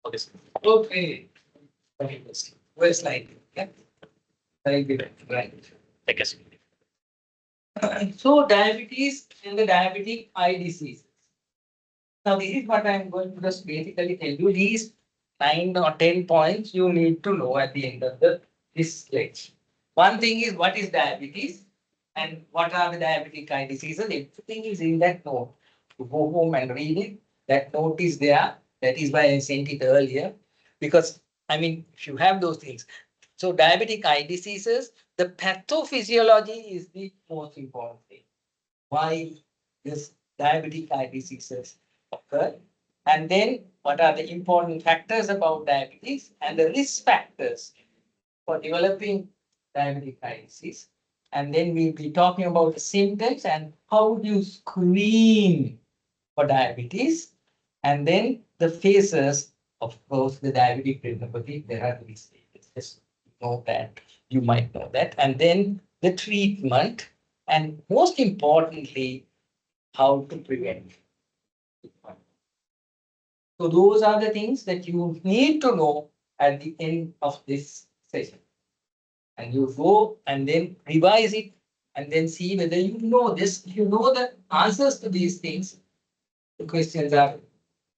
Okay, sir. Okay. Very interesting. Where's slide? Yeah. Very good. Right. Thank you, sir. So diabetes and the diabetic eye disease. Now this is what I'm going to just basically tell you. These 9 or 10 points you need to know at the end of this lecture. One thing is what is diabetes and what are the diabetic eye diseases. Everything is in that note. You go home and read it. That note is there. That is why I sent it earlier. Because I mean, if you have those things. So diabetic eye diseases, the pathophysiology is the most important thing. Why this diabetic eye diseases occur? And then what are the important factors about diabetes and the risk factors for developing diabetic eye disease? And then we'll be talking about the symptoms and how do you screen for diabetes. And then the phases of course the diabetic retinopathy. There are three stages. Just know that, you might know that. And then the treatment, and most importantly, how to prevent. So those are the things that you need to know at the end of this session. And you go and then revise it and then see whether you know this. If you know the answers to these things, the questions are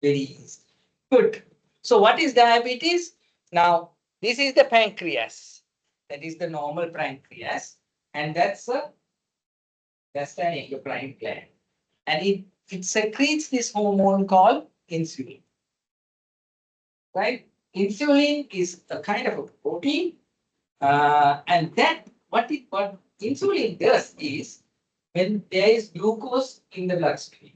very easy. Good. So what is diabetes? Now, this is the pancreas. That is the normal pancreas. And that's an endocrine gland. And it secretes this hormone called insulin. Right? Insulin is a kind of a protein. And that what insulin does is when there is glucose in the bloodstream,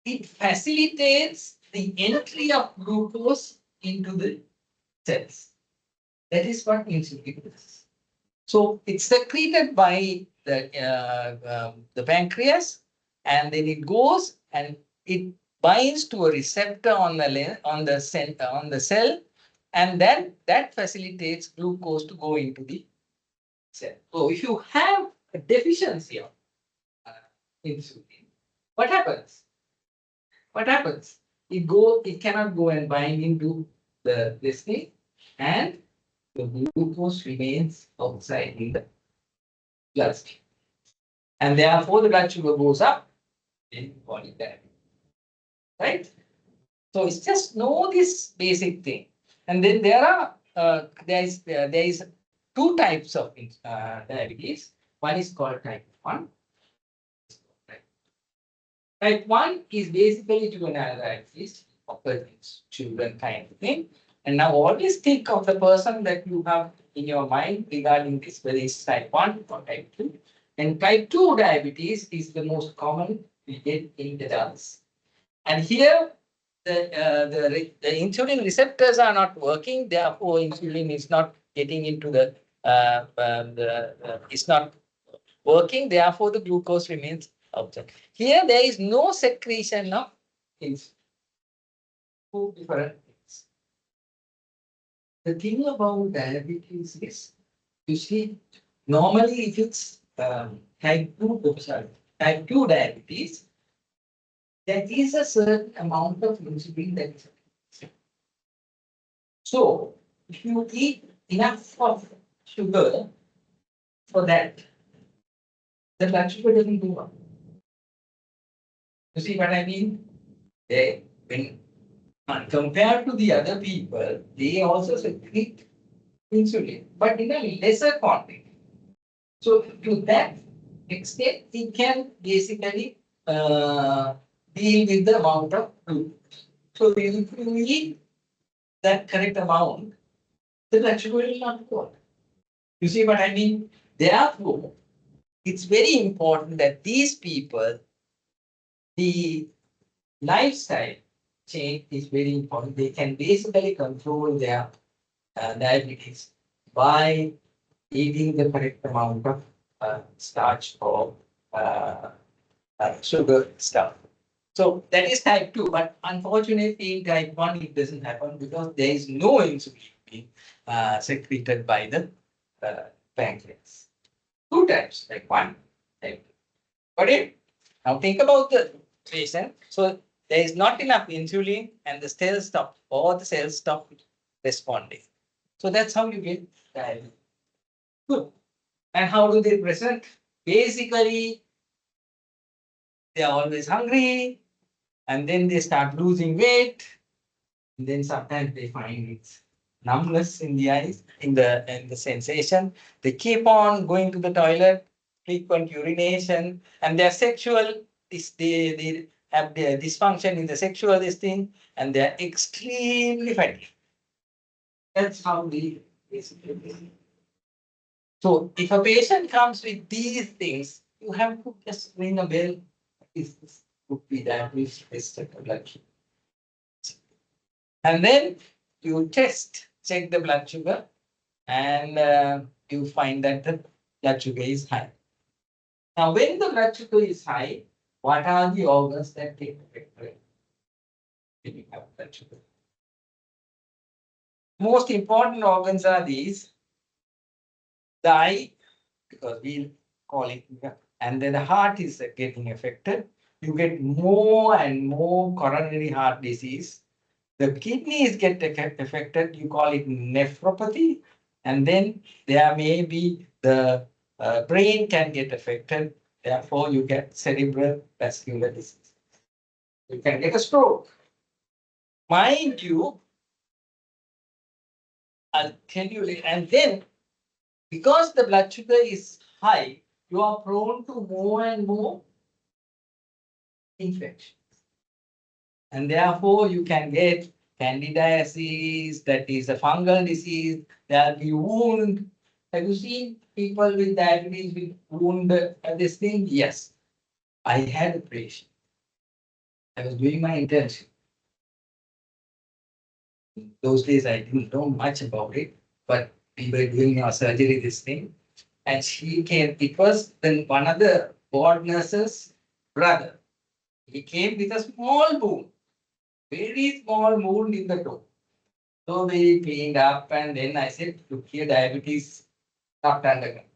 it facilitates the entry of glucose into the cells. That is what insulin does. So it's secreted by the pancreas, and then it goes and it binds to a receptor on the cell, and then that facilitates glucose to go into the cell. So if you have a deficiency of insulin, what happens? What happens? It cannot go and bind into this thing, and the glucose remains outside in the bloodstream. And therefore the blood sugar goes up in body diabetes. Right? So it's just know this basic thing. And then there is two types of diabetes. One is called type 1. Type 1 is basically juvenile diabetes, occurs children kind of thing. And now always think of the person that you have in your mind regarding this, whether it's type 1 or type 2. And type 2 diabetes is the most common we get in adults. And here the insulin receptors are not working, therefore insulin is not getting into it's not working, therefore the glucose remains outside. Here there is no secretion of insulin. Two different things. The thing about diabetes is, you see, normally if it's type 2 diabetes, there is a certain amount of insulin that is. So, if you eat enough of sugar for that, the blood sugar doesn't go up. You see what I mean? When compared to the other people, they also secrete insulin, but in a lesser quantity. So, to that extent, it can basically deal with the amount of glucose. So, if you eat that correct amount, the blood sugar will not go up. You see what I mean? Therefore, it's very important that these people, the lifestyle change is very important. They can basically control their diabetes by eating the correct amount of starch or sugar stuff. So that is type 2, but unfortunately in type 1 it doesn't happen because there is no insulin being secreted by the pancreas. Two types, type 1, type 2. Got it? Now think about the patient. So there is not enough insulin and the cells stop, all the cells stop responding. So that's how you get diabetes. Good. And how do they present? Basically, they are always hungry and then they start losing weight. And then sometimes they find it's numbness in the eyes, in the sensation. They keep on going to the toilet, frequent urination, and their sexual they have their dysfunction in the sexual this thing, and they are extremely fatty. That's how we basically. So if a patient comes with these things, you have to just ring a bell. This could be diabetes, tested blood sugar. And then you check the blood sugar, and you find that the blood sugar is high. Now, when the blood sugar is high, what are the organs that get affected when you have blood sugar? Most important organs are these: the eye, because we call it, and then the heart is getting affected. You get more and more coronary heart disease. The kidneys get affected, you call it nephropathy, and then there may be the brain can get affected, therefore you get cerebral vascular disease. You can get a stroke. Mind you, I'll tell you later, and then because the blood sugar is high, you are prone to more and more infection. And therefore, you can get candidiasis, that is a fungal disease. There'll be wound. Have you seen people with diabetes with wound this thing? Yes. I had a patient. I was doing my internship. Those days I didn't know much about it, but we were doing our surgery, this thing. And she came, it was then one of the ward nurses' brother. He came with a small wound, very small wound in the toe. So we cleaned up, and then I said, look here, diabetes not underground.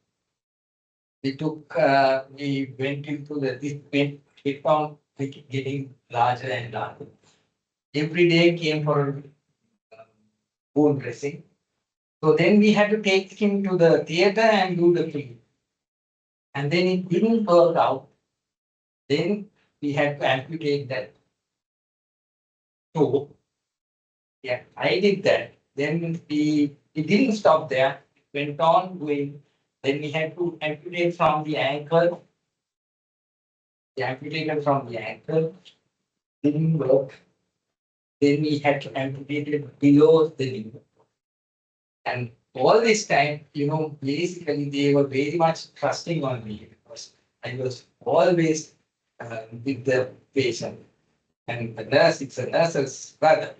We went into this, it found getting larger and larger. Every day came for bone dressing. So then we had to take him to the theater and do the film. And then it didn't work out. Then we had to amputate that toe. Yeah, I did that. Then it didn't stop there. It went on doing. Then we had to amputate from the ankle. The amputated from the ankle didn't work. Then we had to amputate it below the knee. And all this time, basically they were very much trusting on me because I was always with the patient. And the nurse, it's a nurse's brother.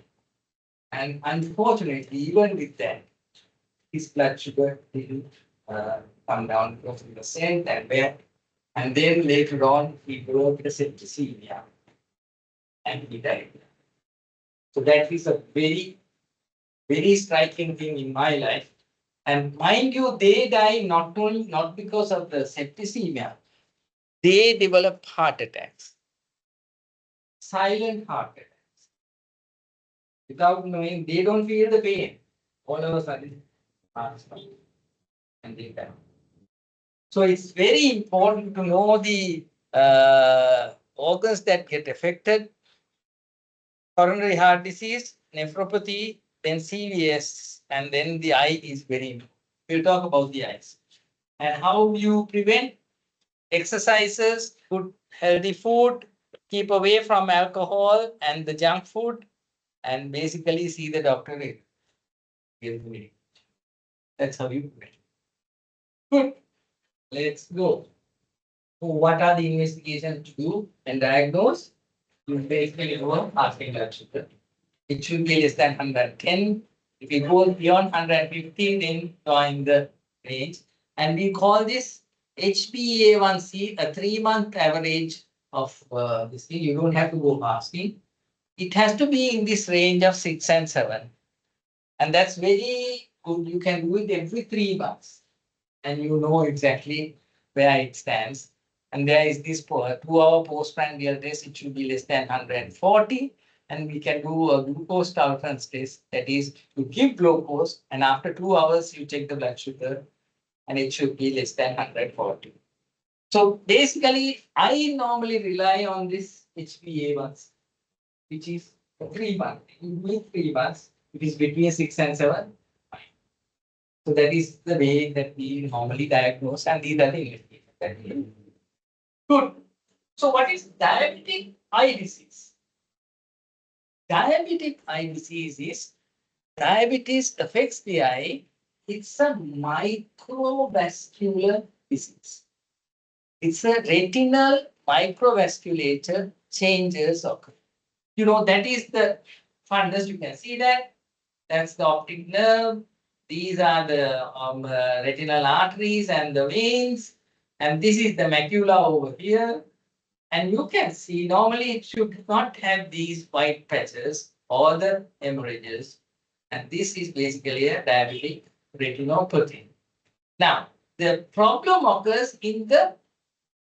And unfortunately, even with that, his blood sugar didn't come down because he was sent and where. And then later on, he developed a septicemia and he died. So that is a very, very striking thing in my life. And mind you, they die not because of the septicemia, they develop heart attacks, silent heart attacks. Without knowing, they don't feel the pain. All of a sudden, heart stops and they die. So it's very important to know the organs that get affected: coronary heart disease, nephropathy, then CVS, and then the eye is very important. We'll talk about the eyes. And how you prevent: exercises, good healthy food, keep away from alcohol and the junk food, and basically see the doctor every. That's how you prevent. Good. Let's go. So what are the investigations to do and diagnose? You basically go asking blood sugar. It should be less than 110. If it goes beyond 150, then join the range. And we call this HbA1c, a 3-month average of this thing. You don't have to go fasting. It has to be in this range of 6 and 7. And that's very good. You can do it every 3 months. And you know exactly where it stands. And there is this 2-hour postprandial test, it should be less than 140. And we can do a glucose tolerance test. That is, you give glucose, and after 2 hours, you check the blood sugar, and it should be less than 140. So basically, I normally rely on this HbA1c, which is 3 months. You need 3 months. It is between 6 and 7. So that is the way that we normally diagnose, and these are the investigations that we do. Good. So what is diabetic eye disease? Diabetic eye disease is diabetes affects the eye. It's a microvascular disease. It's a retinal microvasculature changes occur. You know, that is the fundus. You can see that. That's the optic nerve. These are the retinal arteries and the veins. And this is the macula over here. And you can see normally it should not have these white patches or the hemorrhages. And this is basically a diabetic retinopathy. Now, the problem occurs in the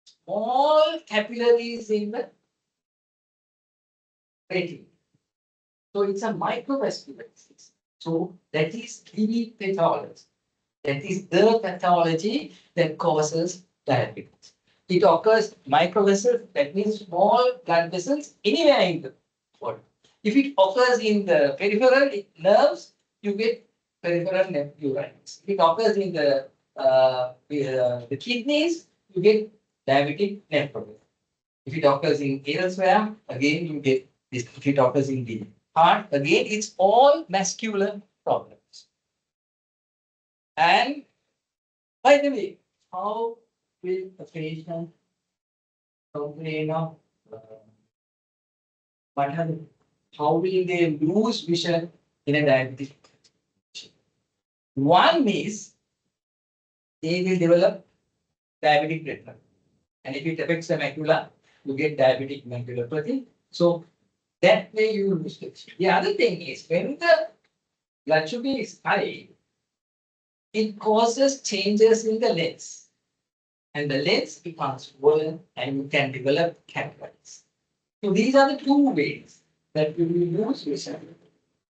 small capillaries in the retina. So it's a microvascular disease. So that is the pathology. That is the pathology that causes diabetes. It occurs microvessels, that means small blood vessels anywhere in the body. If it occurs in the peripheral nerves, you get peripheral nephritis. If it occurs in the kidneys, you get diabetic nephropathy. If it occurs in elsewhere, again you get this. If it occurs in the heart, again it's all vascular problems. And by the way, how will a patient complain of what happened? How will they lose vision in a diabetic patient? One is they will develop diabetic retinopathy. And if it affects the macula, you get diabetic maculopathy. So that way you lose vision. The other thing is when the blood sugar is high, it causes changes in the lens. And the lens becomes swollen and you can develop cataracts. So these are the two ways that you will lose vision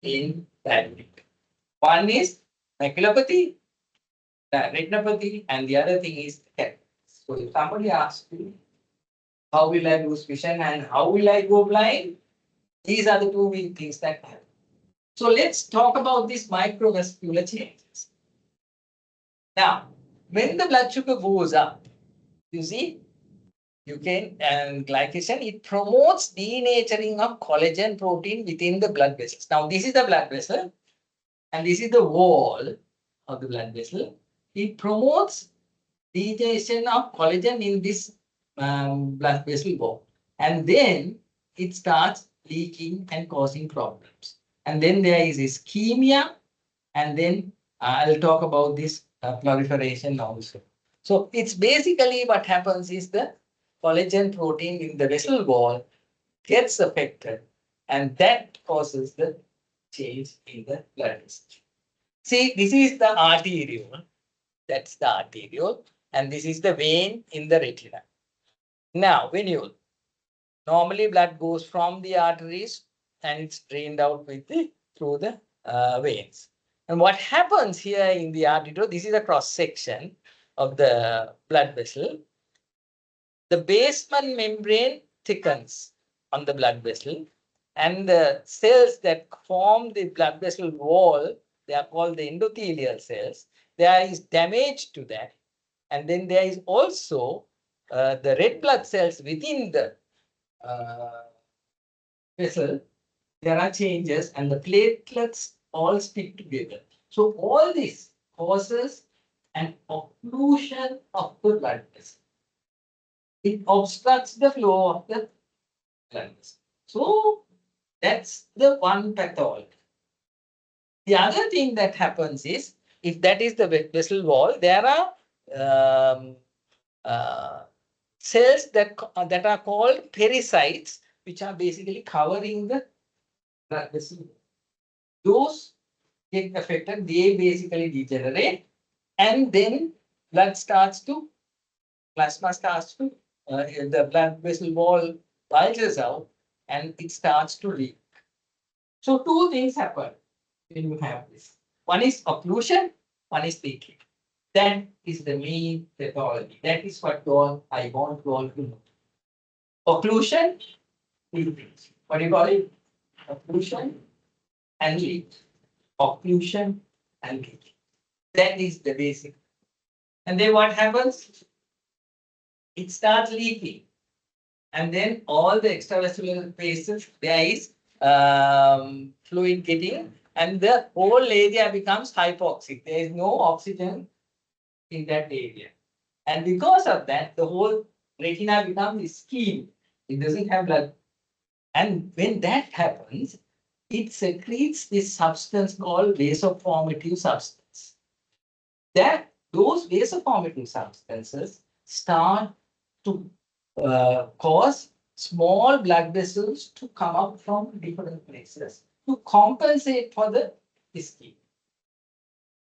in diabetic. One is maculopathy, retinopathy, and the other thing is cataracts. So if somebody asks you, how will I lose vision and how will I go blind? These are the two main things that happen. So let's talk about these microvascular changes. Now, when the blood sugar goes up, you see, you can, and glycation, it promotes denaturing of collagen protein within the blood vessels. Now, this is the blood vessel, and this is the wall of the blood vessel. It promotes denaturation of collagen in this blood vessel wall. And then it starts leaking and causing problems. And then there is ischemia, and then I'll talk about this proliferation also. So it's basically what happens is the collagen protein in the vessel wall gets affected, and that causes the change in the blood vessel. See, this is the arteriole. That's the arteriole, and this is the vein in the retina. Now, when you normally blood goes from the arteries and it's drained out with through the veins. And what happens here in the arteriole, this is a cross section of the blood vessel. The basement membrane thickens on the blood vessel, and the cells that form the blood vessel wall, they are called the endothelial cells. There is damage to that. And then there is also the red blood cells within the vessel. There are changes and the platelets all stick together. So all this causes an occlusion of the blood vessel. It obstructs the flow of the blood vessel. So that's the one pathology. The other thing that happens is, if that is the vessel wall, there are cells that are called pericytes, which are basically covering the blood vessel. Those get affected, they basically degenerate, and then blood starts to, plasma starts to the blood vessel wall bulges out and it starts to leak. So two things happen when you have this. One is occlusion, one is leaking. That is the main pathology. That is what I want you all to know. Occlusion, leaking. What do you call it? Occlusion and leak. Occlusion and leak. That is the basic. And then what happens? It starts leaking. And then all the extravascular spaces, there is fluid getting, and the whole area becomes hypoxic. There is no oxygen in that area. And because of that, the whole retina becomes ischemic. It doesn't have blood. And when that happens, it secretes this substance called vasoformative substance. Those vasoformative substances start to cause small blood vessels to come out from different places to compensate for the ischemia.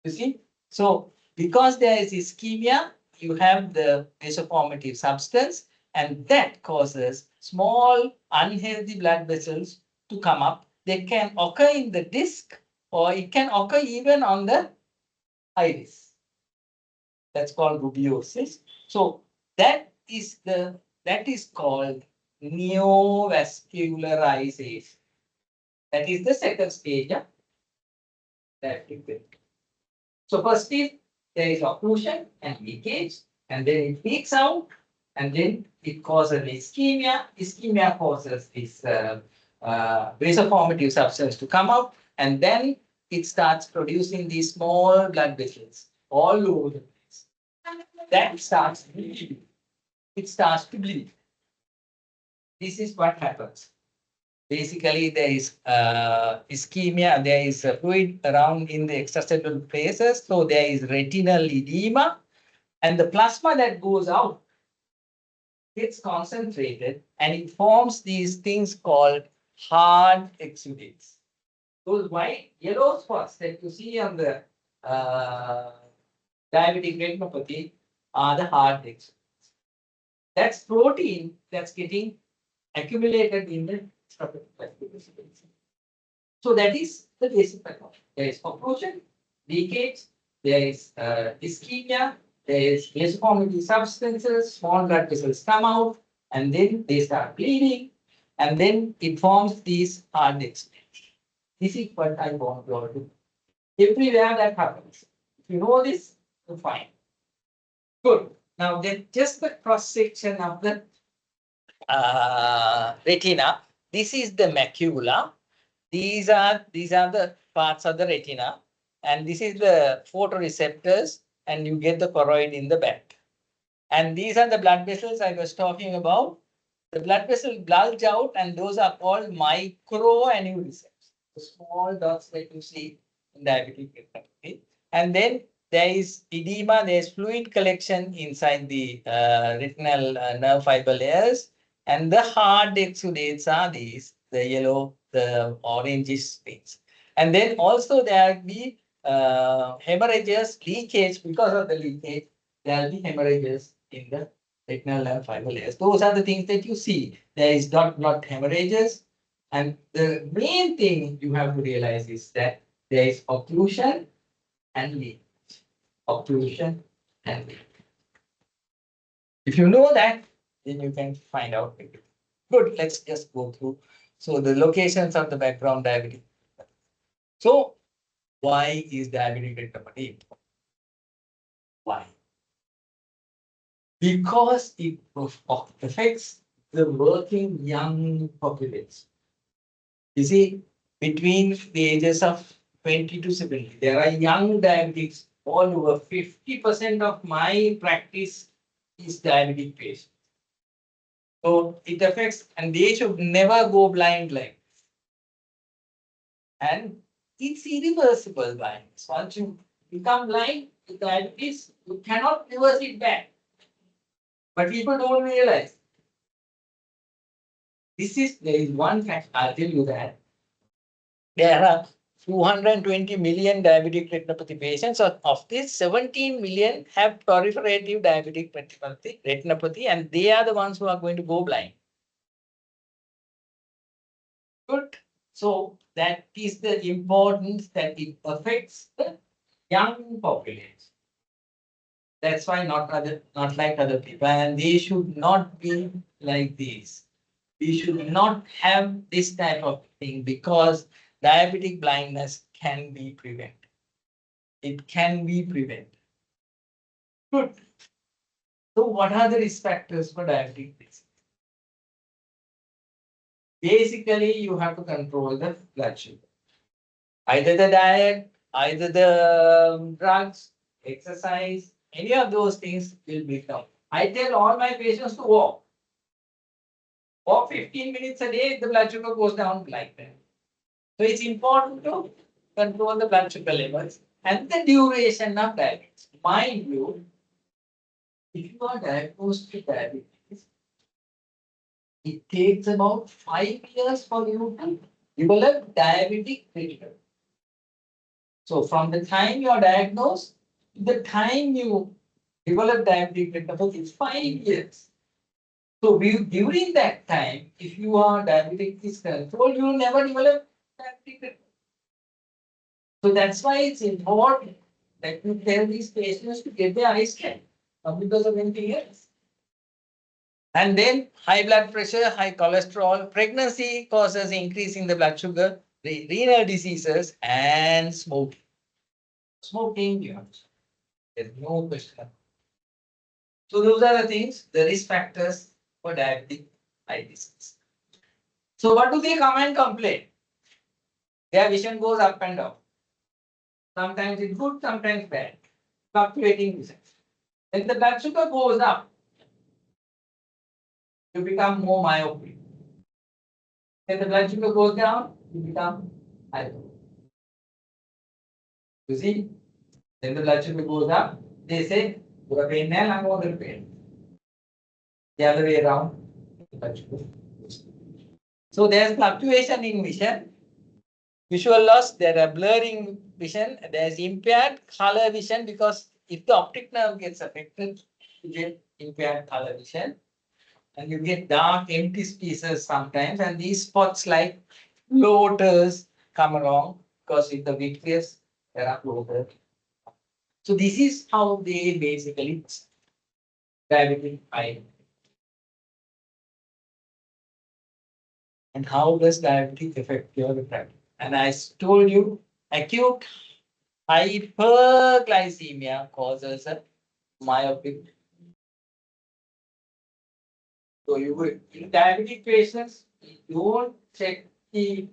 You see? So, because there is ischemia, you have the vasoformative substance, and that causes small unhealthy blood vessels to come up. They can occur in the disc, or it can occur even on the iris. That's called rubeosis. So that is called neovascularization. That is the second stage of diabetic. So first is there is occlusion and leakage, and then it leaks out, and then it causes ischemia. Ischemia causes this vasoformative substance to come out, and then it starts producing these small blood vessels all over the place. That starts bleeding. It starts to bleed. This is what happens. Basically, there is ischemia, there is fluid around in the extracellular places, so there is retinal edema, and the plasma that goes out gets concentrated and it forms these things called hard exudates. Those white yellow spots that you see on the diabetic retinopathy are the hard exudates. That's protein that's getting accumulated in the so that is the basic pathology. There is occlusion, leakage, there is ischemia, there is vasoformative substances, small blood vessels come out, and then they start bleeding, and then it forms these hard exudates. This is what I want you all to do. Everywhere that happens. If you know this, you're fine. Good. Now then just the cross section of the retina. This is the macula. These are the parts of the retina, and this is the photoreceptors, and you get the choroid in the back. And these are the blood vessels I was talking about. The blood vessels bulge out, and those are called microaneurysms, the small dots that you see in diabetic retinopathy. And then there is edema, there is fluid collection inside the retinal nerve fiber layers, and the hard exudates are these, the yellow, the orangish things. And then also there will be hemorrhages, leakage. Because of the leakage, there will be hemorrhages in the retinal nerve fiber layers. Those are the things that you see. There is not hemorrhages. And the main thing you have to realize is that there is occlusion and leakage. Occlusion and leakage. If you know that, then you can find out everything. Good, let's just go through. So the locations of the background diabetic. So why is diabetic retinopathy important? Why? Because it affects the working young population. You see, between the ages of 20 to 70, there are young diabetics all over. 50% of my practice is diabetic patients. So it affects, and they should never go blind like this. And it's irreversible blindness. Once you become blind with diabetes, you cannot reverse it back. But people don't realize. There is one fact, I'll tell you that. There are 220 million diabetic retinopathy patients. Of this, 17 million have proliferative diabetic retinopathy, and they are the ones who are going to go blind. Good. So that is the importance that it affects the young population. That's why not like other people, and they should not be like this. We should not have this type of thing because diabetic blindness can be prevented. It can be prevented. Good. So what are the risk factors for diabetic disease? Basically, you have to control the blood sugar. Either the diet, either the drugs, exercise, any of those things will bring down. I tell all my patients to walk. Walk 15 minutes a day, the blood sugar goes down like that. So it's important to control the blood sugar levels and the duration of diabetes. Mind you, if you are diagnosed with diabetes, it takes about 5 years for you to develop diabetic retinopathy. So from the time you are diagnosed to the time you develop diabetic retinopathy is 5 years. So during that time, if you are diabetic is controlled, you will never develop diabetic retinopathy. So that's why it's important that you tell these patients to get their eyes checked, not because of anything else. And then high blood pressure, high cholesterol, pregnancy causes increase in the blood sugar, renal diseases, and smoking. Smoking, there's no question. So those are the things, the risk factors for diabetic eye disease. So what do they come and complain? Their vision goes up and down. Sometimes it's good, sometimes bad. Fluctuating vision. When the blood sugar goes up, you become more myopic. When the blood sugar goes down, you become hyper. You see, when the blood sugar goes up, they say, you are pain now, I'm over pain. The other way around, blood sugar. So there's fluctuation in vision, visual loss, there are blurring vision, there's impaired color vision because if the optic nerve gets affected, you get impaired color vision. And you get dark empty spaces sometimes, and these spots like floaters come along because in the vitreous there are floaters. So this is how they basically diabetic eye. And how does diabetes affect your refractive? And I told you acute hyperglycemia causes a myopic. So you will in diabetic patients, you don't check the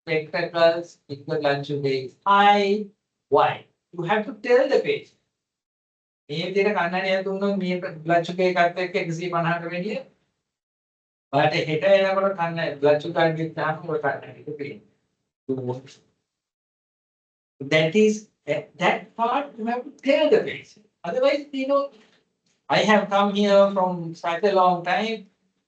spectacles if the blood sugar is high. Why? You have to tell the patient. මේ විදිහට කන්නඩියක් දුන්නොත් මේ blood sugar එකත් එක්ක 150ට වැඩිය. ඔයාලට හෙට එනකොට කන්න blood sugar එක ගිහාම ඔය කන්නඩියට පේනවා. That is that part you have to tell the patient. Otherwise, I have come here from such a long time,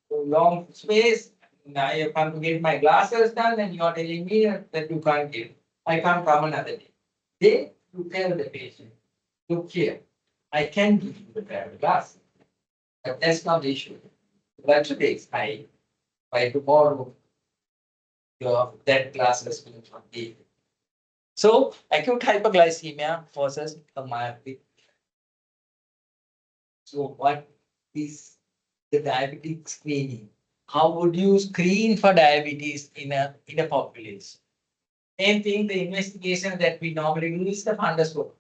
long space. I have come to get my glasses done, and you are telling me that you can't give. I can't come another day. They to tell the patient, look here, I can give you the pair of glasses, but that's not the issue. Blood sugar is high. By tomorrow, that glasses will not be. So acute hyperglycemia causes a myopia. So what is the diabetic screening? How would you screen for diabetes in a population? Same thing, the investigation that we normally do is the fundus score.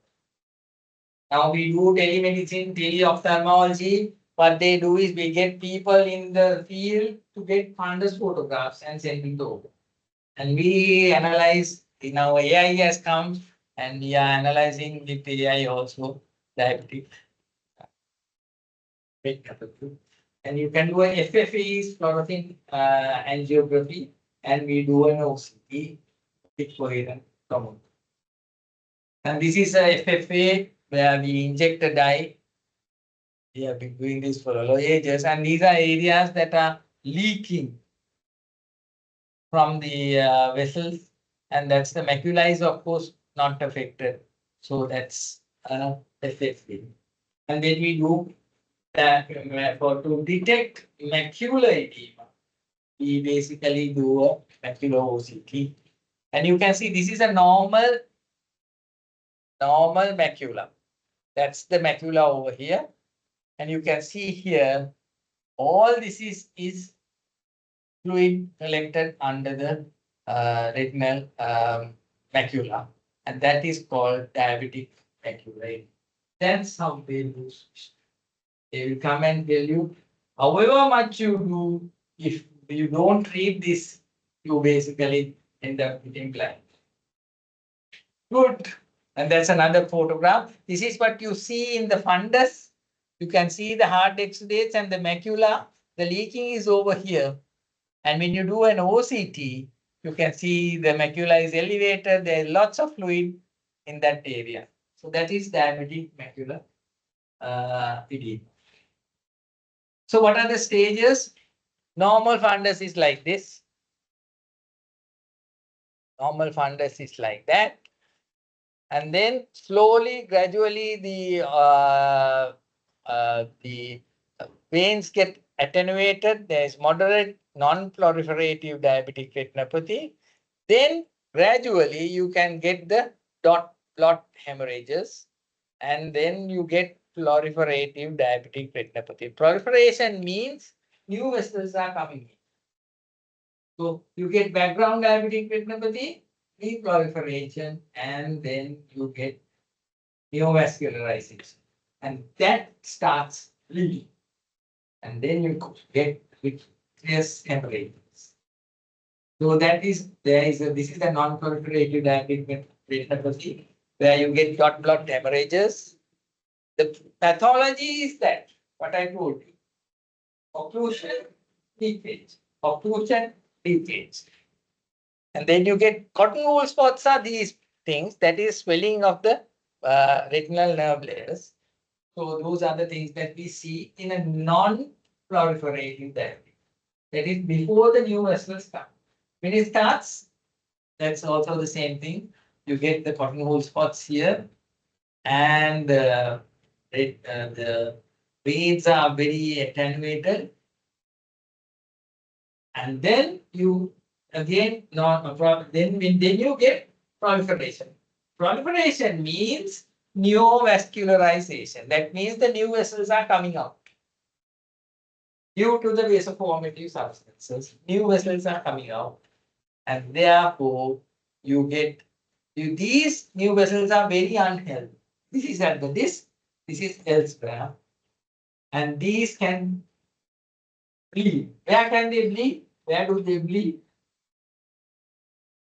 Now we do telemedicine, teleophthalmology. What they do is we get people in the field to get fundus photographs and send it over. And we analyze, now AI has come and we are analyzing with AI also diabetic. And you can do an FFE, fluorescein angiography, and we do an OCT, coherent tomography. And this is a FFA where we inject a dye. We have been doing this for a lot of ages, and these are areas that are leaking from the vessels, and that's the macula is of course not affected. So that's effective. And when we do that for to detect macular edema, we basically do a macular OCT. And you can see this is a normal macula. That's the macula over here. And you can see here, all this is fluid collected under the retinal macula. And that is called diabetic macula. That's how they do. They will come and tell you, however much you do, if you don't treat this, you basically end up getting blind. Good. And that's another photograph. This is what you see in the fundus. You can see the hard exudates and the macula. The leaking is over here. And when you do an OCT, you can see the macula is elevated. There is lots of fluid in that area. So that is diabetic macular edema. So what are the stages? Normal fundus is like this. Normal fundus is like that. And then slowly, gradually, the veins get attenuated. There is moderate non-proliferative diabetic retinopathy. Then gradually you can get the dot plot hemorrhages, and then you get proliferative diabetic retinopathy. Proliferation means new vessels are coming in. So you get background diabetic retinopathy, proliferation, and then you get neovascularization. And that starts bleeding. And then you get vitreous hemorrhages. So that is, this is a non-proliferative diabetic retinopathy where you get dot plot hemorrhages. The pathology is that, what I told you, occlusion, leakage, occlusion, leakage. And then you get cotton wool spots are these things, that is swelling of the retinal nerve layers. So those are the things that we see in a non-proliferative diabetes. That is before the new vessels come. When it starts, that's also the same thing. You get the cotton wool spots here, and the veins are very attenuated. And then you again then you get proliferation. Proliferation means neovascularization. That means the new vessels are coming out. Due to the vasoformative substances, new vessels are coming out, and therefore you get these new vessels are very unhealthy. This is at the disc, this is elsewhere, and these can bleed. Where can they bleed? Where do they bleed?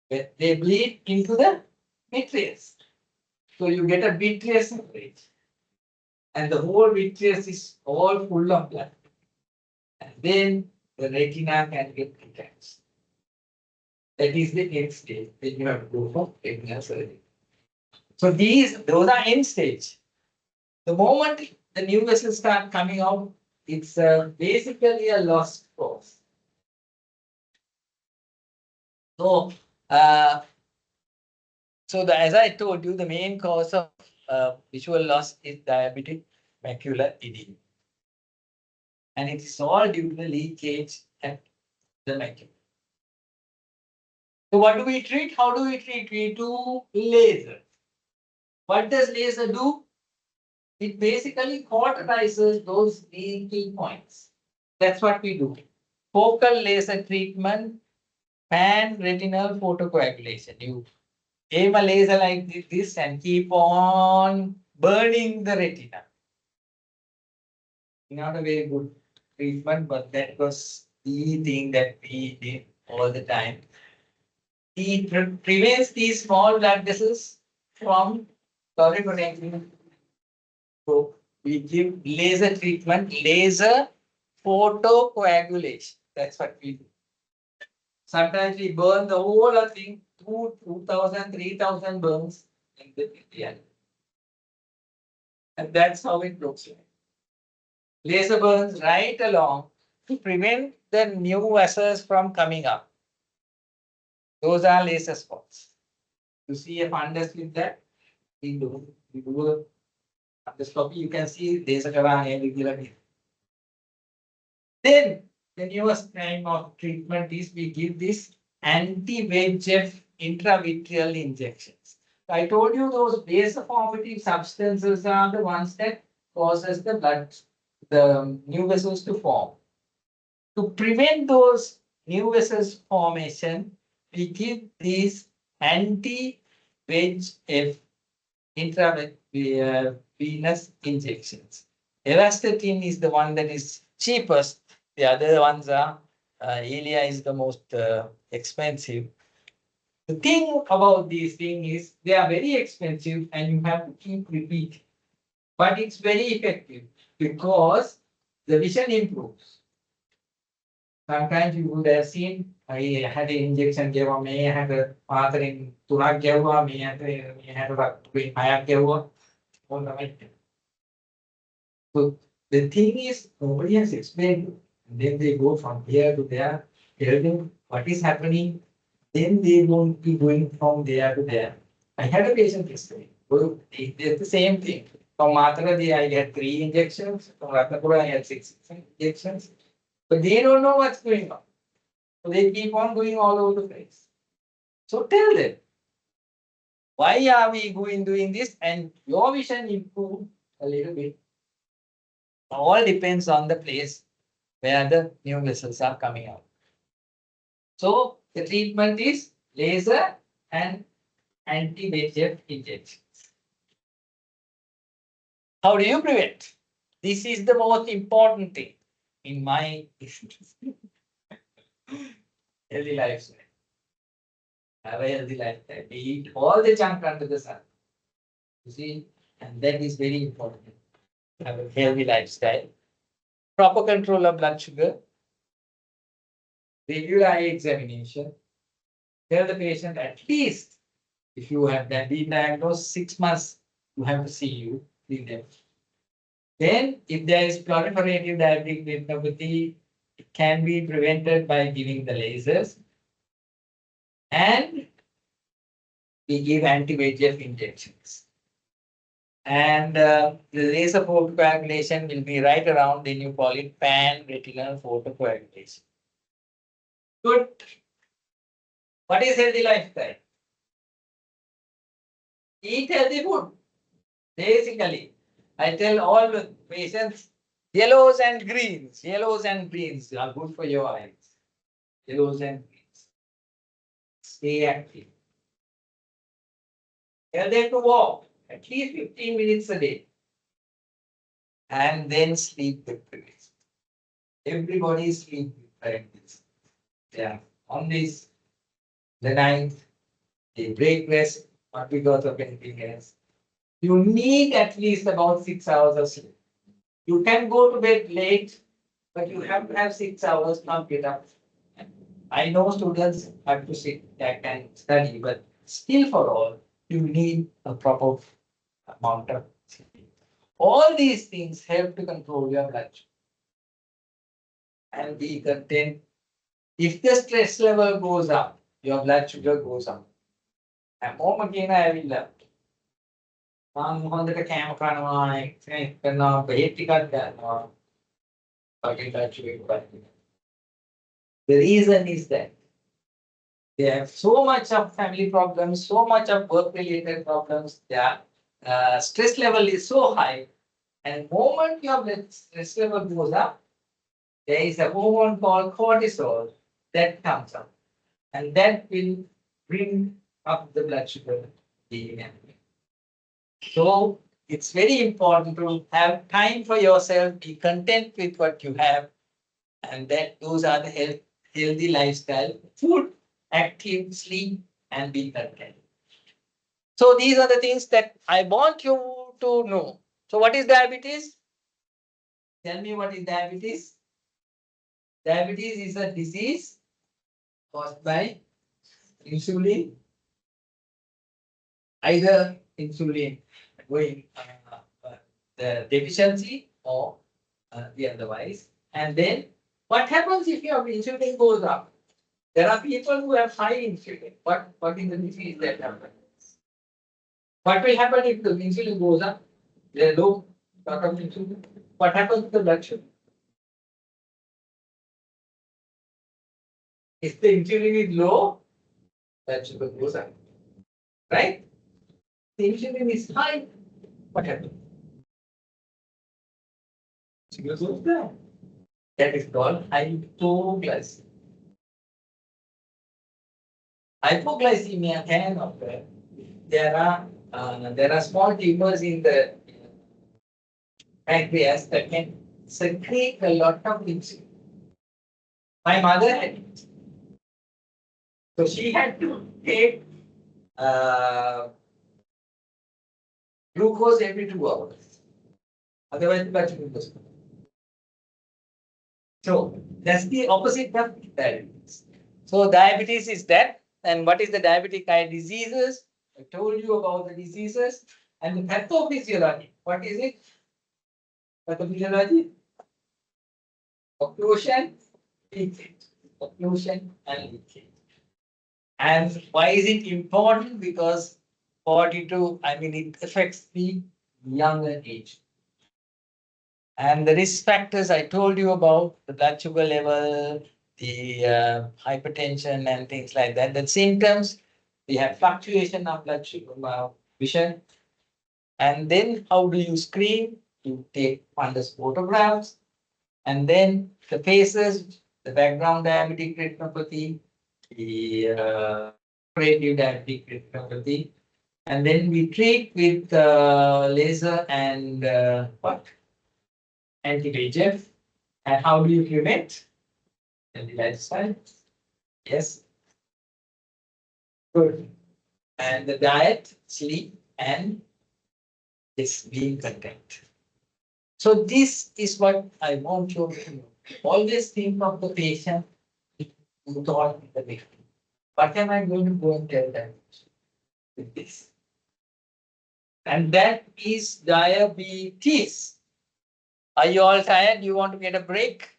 They bleed into the vitreous. So you get a vitreous hemorrhage. And the whole vitreous is all full of blood. And then the retina can get detached. That is the end stage. Then you have to go for retinal surgery. So those are end stage. The moment the new vessels start coming out, it's basically a lost cause. So, as I told you, the main cause of visual loss is diabetic macular edema. And it is all due to the leakage at the macula. So what do we treat? How do we treat? We do laser. What does laser do? It basically cauterizes those leaking points. That's what we do. Focal laser treatment, pan retinal photocoagulation. You aim a laser like this and keep on burning the retina. Not a very good treatment, but that was the thing that we did all the time. It prevents these small blood vessels from proliferating. So we give laser treatment, laser photocoagulation. That's what we do. Sometimes we burn the whole thing, 2,000, 3,000 burns in the end. And that's how it looks like. Laser burns right along to prevent the new vessels from coming up. Those are laser spots. You see a fundus with that. We do the endoscopy. You can see there's a Karang. Then the newest kind of treatment is we give this anti-VEGF intravitreal injections. I told you those vasoformative substances are the ones that causes the new vessels to form. To prevent those new vessels formation, we give these anti-VEGF intravenous injections. Evastatin is the one that is cheapest. The other ones are Elia is the most expensive. The thing about these things is they are very expensive and you have to keep repeating. But it's very effective because the vision improves. Sometimes you would have seen I had an injection gave me, I had a father in Turak gave me, I had a Maya gave. So the thing is, nobody has explained. And then they go from here to there, tell them what is happening. Then they won't be going from there to there. I had a patient yesterday. Well, they did the same thing. From Mathura, I had 3 injections. From Ratnapura, I had 6 injections. But they don't know what's going on. So they keep on going all over the place. So tell them, why are we doing this? And your vision improve a little bit. All depends on the place where the new vessels are coming out. So the treatment is laser and anti-VEGF injections. How do you prevent? This is the most important thing in my healthy lifestyle. Have a healthy lifestyle. We eat all the junk under the sun. You see, and that is very important. Have a healthy lifestyle. Proper control of blood sugar. Regular eye examination. Tell the patient at least if you have been diagnosed 6 months, you have to see you in them. Then, if there is proliferative diabetic retinopathy, it can be prevented by giving the lasers. And we give anti-VEGF injections. And the laser photocoagulation will be right around, then you call it pan-retinal photocoagulation. Good. What is healthy lifestyle? Eat healthy food. Basically, I tell all the patients, yellows and greens are good for your eyes. Yellows and greens. Stay active. Tell them to walk at least 15 minutes a day. And then sleep with this. Everybody sleep like this. Yeah. On this, the night, they break rest, not because of anything else. You need at least about 6 hours of sleep. You can go to bed late, but you have to have 6 hours, not get up. I know students have to sit back and study, but still for all, you need a proper amount of sleep. All these things help to control your blood sugar and be content. If the stress level goes up, your blood sugar goes up. හැමෝම කියන ඇවිල්ලා මම හොඳට කෑම කනවා exercise කරනවා බෙහෙත් ටිකක් ගන්නවා වගේ blood sugar එකක්. The reason is that they have so much of family problems, so much of work-related problems. Their stress level is so high, and moment your stress level goes up, there is a hormone called cortisol that comes up, and that will bring up the blood sugar again. So it's very important to have time for yourself, be content with what you have, and those are the healthy lifestyle: food, active, sleep, and be content. So these are the things that I want you to know. So what is diabetes? Tell me, what is diabetes? Diabetes is a disease caused by insulin, either insulin going the deficiency or the otherwise. And then what happens if your insulin goes up? There are people who have high insulin. What is the disease that happens? What will happen if the insulin goes up? There is low lot of insulin. What happens to the blood sugar? If the insulin is low, blood sugar goes up. Right? The insulin is high. What happens? Sugar goes down. That is called hypoglycemia. Hypoglycemia can occur. There are small tumors in the pancreas that can secrete a lot of insulin. My mother had it. So she had to take uh, glucose every 2 hours. Otherwise, the blood sugar goes down. So that's the opposite of diabetes. So diabetes is that. And what is the diabetic eye diseases? I told you about the diseases and the pathophysiology. What is it? Pathophysiology? Occlusion, leakage. Occlusion and leakage. And why is it important? Because 42, it affects the younger age. And the risk factors I told you about, the blood sugar level, the hypertension and things like that. The symptoms, we have fluctuation of blood sugar vision. And then how do you screen? You take fundus photographs. And then the phases, the background diabetic retinopathy, the creative diabetic retinopathy. And then we treat with laser and what? Anti-VEGF. And how do you prevent? And the lifestyle. Yes. Good. And the diet, sleep, and this being content. So this is what I want you to know. Always think of the patient who thought the victim. What am I going to go and tell them with this? And that is diabetes. Are you all tired? You want to get a break?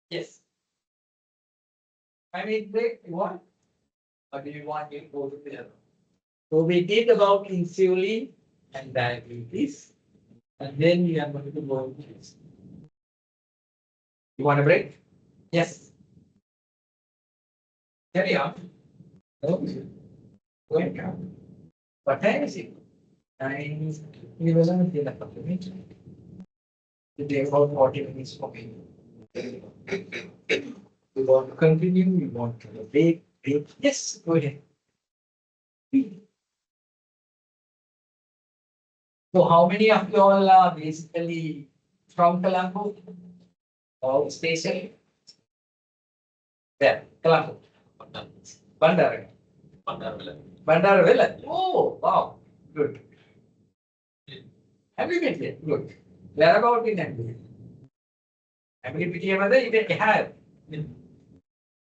Yes. 5 minute break, you want? Or do you want me to go to the other? So we did about insulin and diabetes. And then we are going to go into this. You want a break? Yes. Carry on. Okay. Go and come. What time is it? 9:11 p.m. It takes about 40 minutes for me. You want to continue? You want to break? Break? Yes, go ahead. So how many of you all are basically from Colombo or station? There, Colombo. Bandara. Bandaravilla. Oh, wow. Good. Have you been here? Good. Where about in MBA? MBA PTA mother, you have.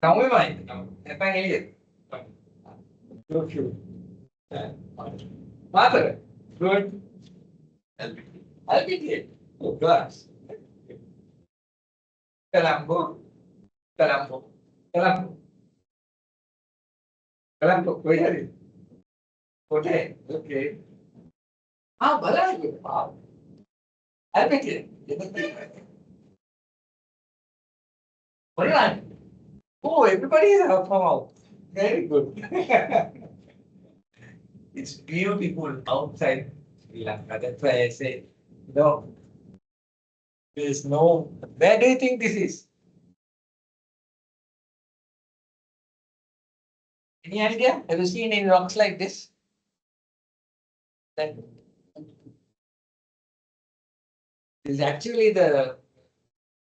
Now we mind. Apa here? Good. Mother. Good. LPTA. Oh, class. Colombo. Colombo. Colombo. Colombo. Where? Okay. Okay. Ah, Balaji. Wow. LPTA. What? Oh, everybody is from out. Very good. It's beautiful outside Sri Lanka. That's why I say, no, there is no. Where do you think this is? Any idea? Have you seen any rocks like this? That is actually the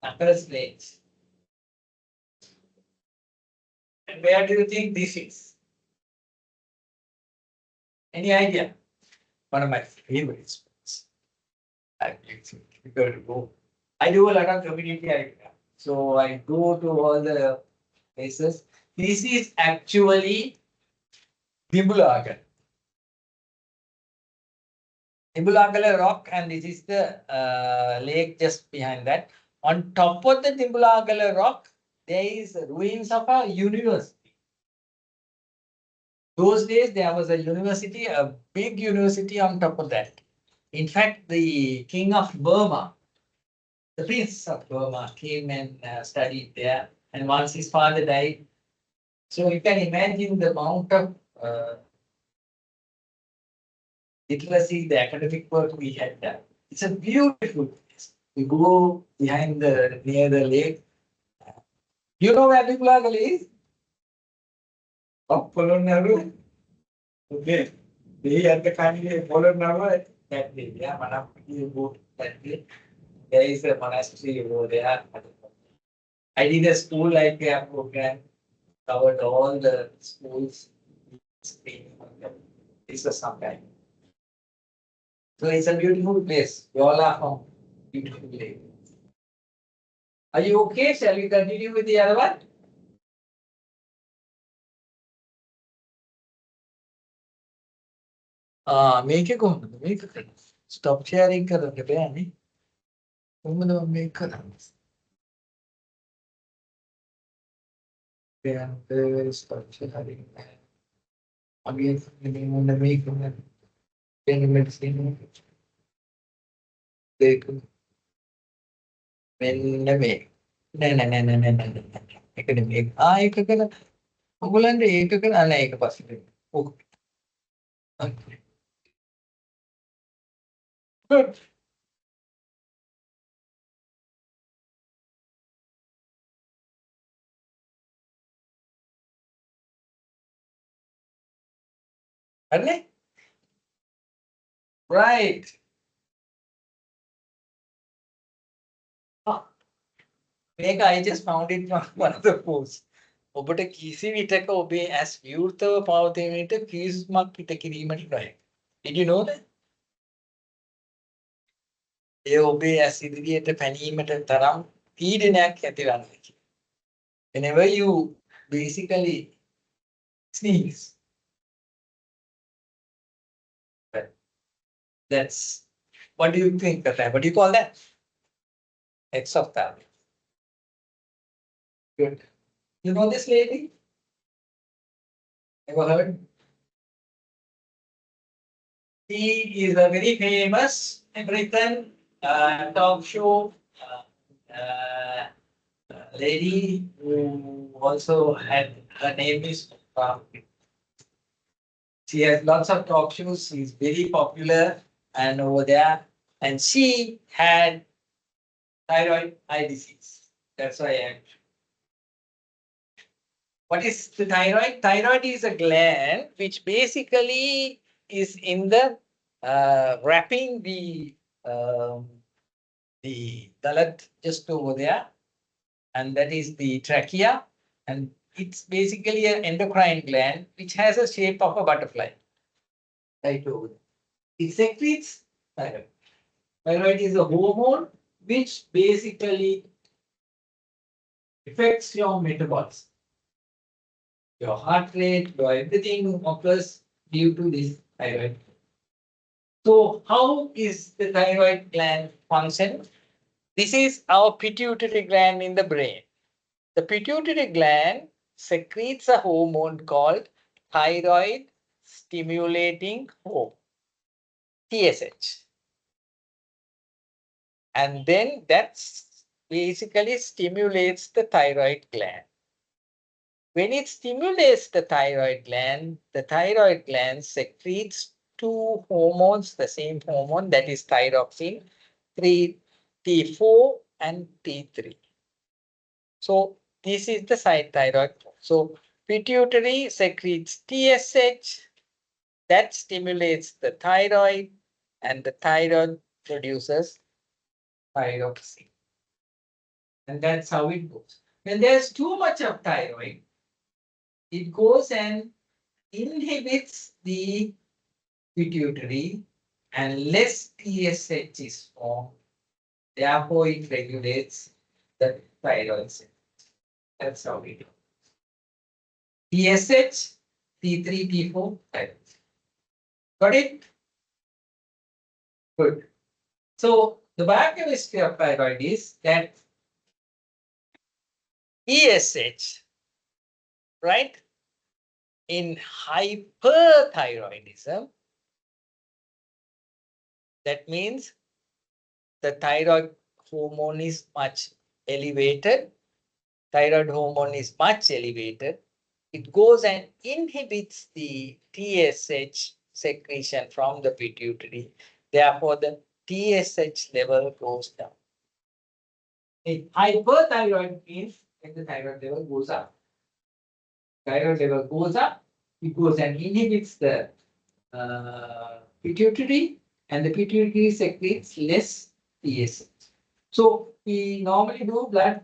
Nakas Lakes. And where do you think this is? Any idea? One of my favorite spots. I go to go. I do a lot of community area. So I go to all the places. This is actually Dimbulagar. Dimbulagala rock, and this is the lake just behind that. On top of the Dimbulagala rock, there is ruins of a university. Those days there was a university, a big university on top of that. In fact, the king of Burma, the prince of Burma, came and studied there. And once his father died, so you can imagine the amount of literacy, the academic work we had done. It's a beautiful place. We go behind the near the lake. You know where Diploma is? Of Polonnaru. Okay. They had the family of Polonnaru that day. Yeah, Manapati go that way. There is a monastery over there. I did a school like a program, covered all the schools. This was some time. So it's a beautiful place. You all are from beautiful place. Are you okay? Shall we continue with the other one? මේක කොහොමද මේක කරන්නේ? Stop sharing කරන්න බෑනේ. කොහොමද මම මේක කරන්නේ? බෑනේ stop sharing. Again මේ මොන මේක වෙන මෙඩිසින් ඒක මෙන්න මේ නෑ ඒක නෙමෙයි ඒක කර ඔයගොල්ලන්ට ඒක කරා නෑ ඒක පස්සේ ඔව් good හරිනේ right මේක I just found it from one of the posts ඔබට කිසි විටක ඔබේ ඇස් විවෘතව පවතින විට කිසිමක් පිට කිරීමට නොහැක. Did you know that? ඒ ඔබේ ඇස් ඉදිරියට පැනීමට තරම් පීඩනයක් ඇතිවන්නේ. Whenever you basically sneeze. But that's what do you think of that? What do you call that? Exophthalmia. Good. You know this lady? Ever heard? She is a very famous American talk show lady who also had her name is she has lots of talk shows. She's very popular and over there. And she had thyroid eye disease. That's why I am. What is the thyroid? Thyroid is a gland which basically is in the wrapping the gullet just over there, and that is the trachea, and it's basically an endocrine gland which has a shape of a butterfly. Right over there. It secretes thyroid. Thyroid is a hormone which basically affects your metabolism. Your heart rate, your everything occurs due to this thyroid. So how is the thyroid gland function? This is our pituitary gland in the brain. The pituitary gland secretes a hormone called thyroid stimulating hormone, TSH. And then that basically stimulates the thyroid gland. When it stimulates the thyroid gland secretes two hormones, the same hormone, that is thyroxine, T4 and T3. So this is the side thyroid. So pituitary secretes TSH, that stimulates the thyroid, and the thyroid produces thyroxine. And that's how it goes. When there's too much of thyroid, it goes and inhibits the pituitary and less TSH is formed. Therefore, it regulates the thyroid cell. That's how we do. TSH, T3, T4, thyroid. Got it? Good. So the biochemistry of thyroid is that ESH, right? in hyperthyroidism, that means the thyroid hormone is much elevated. Thyroid hormone is much elevated. It goes and inhibits the TSH secretion from the pituitary. Therefore, the TSH level goes down. In hyperthyroid means when the thyroid level goes up. Thyroid level goes up, it goes and inhibits the pituitary, and the pituitary secretes less TSH. So we normally do blood